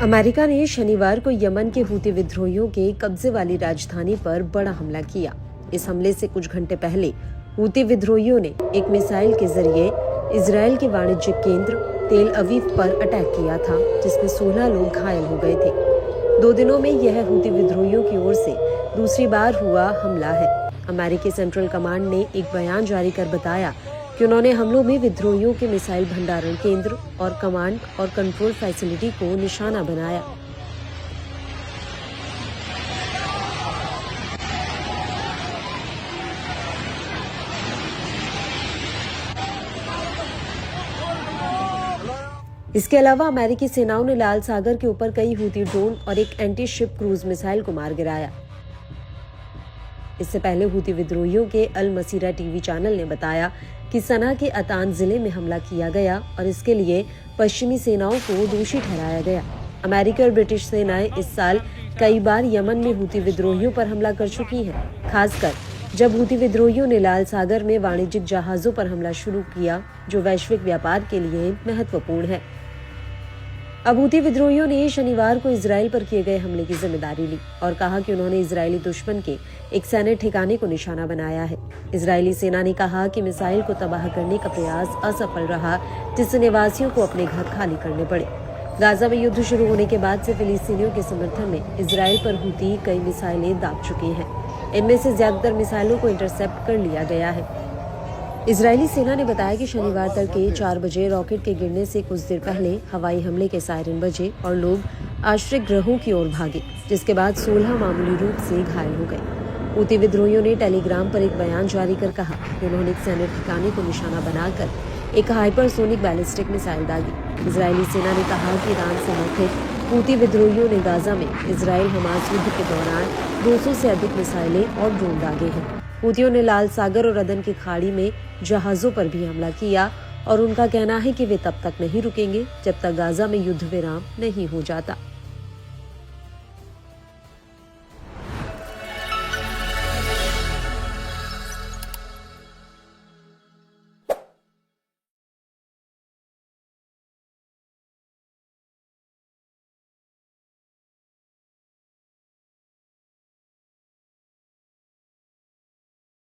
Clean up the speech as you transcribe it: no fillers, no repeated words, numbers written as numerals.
America ने शनिवार को यमन के हूती विद्रोहियों के कब्जे वाली राजधानी पर बड़ा हमला किया। इस हमले से कुछ घंटे पहले हूती विद्रोहियों ने एक मिसाइल के जरिए इजरायल के वाणिज्यिक केंद्र तेल अवीव पर अटैक किया था, जिसमें 16 लोग घायल हो गए थे। 2 दिनों में यह हूती विद्रोहियों की ओर से दूसरी बार हुआ हमला है। अमेरिकी सेंट्रल कमांड ने एक बयान जारी कर बताया कि उन्होंने हमलों में विद्रोहियों के मिसाइल भंडारण केंद्र और कमांड और कंट्रोल फैसिलिटी को निशाना बनाया। इसके अलावा अमेरिकी सेनाओं ने लाल सागर के ऊपर कई हूती ड्रोन और एक एंटी शिप क्रूज मिसाइल को मार गिराया। इससे पहले हूती विद्रोहियों के अल मसीरा टीवी चैनल ने बताया कि सना के अतान जिले में हमला किया गया और इसके लिए पश्चिमी सेनाओं को दोषी ठहराया गया। अमेरिकी और ब्रिटिश सेनाएं इस साल कई बार यमन में हूती विद्रोहियों पर हमला कर चुकी हैं, खासकर जब हूती विद्रोहियों ने लाल सागर में वाणिज्यिक जहाजों पर हमला शुरू किया, जो वैश्विक व्यापार के लिए महत्वपूर्ण है। अब हूती विद्रोहियों ने शनिवार को इजरायल पर किए गए हमले की जिम्मेदारी ली और कहा कि उन्होंने इजरायली दुश्मन के एक सैन्य ठिकाने को निशाना बनाया है। इजरायली सेना ने कहा कि मिसाइल को तबाह करने का प्रयास असफल रहा, जिससे निवासियों को अपने घर खाली करने पड़े। गाजा में युद्ध शुरू होने के बाद से फिलिस्तीनियों के समर्थन में इजरायल पर हूती कई मिसाइलें दाग चुके हैं। इनमें से ज्यादातर मिसाइलों को इंटरसेप्ट कर लिया गया है। इजरायली सेना ने बताया कि शनिवार तड़के 4 बजे रॉकेट के गिरने से कुछ देर पहले हवाई हमले के सायरन बजे और लोग आश्रय गृहों की ओर भागे, जिसके बाद 16 मामूली रूप से घायल हो गए। हूती विद्रोहियों ने टेलीग्राम पर एक बयान जारी कर कहा कि उन्होंने एक सैन्य ठिकाने को निशाना बनाकर एक हाइपरसोनिक बैलिस्टिक मिसाइल दागी। इजरायली सेना ने कहा कि ईरान समर्थित हूती विद्रोहियों ने गाजा में इजरायल हमास युद्ध के दौरान 200 से अधिक मिसाइलें और ड्रोन दागे हैं। हूतियों ने लाल सागर और अदन की खाड़ी में जहाजों पर भी हमला किया और उनका कहना है कि वे तब तक नहीं रुकेंगे जब तक गाजा में युद्ध विराम नहीं हो जाता।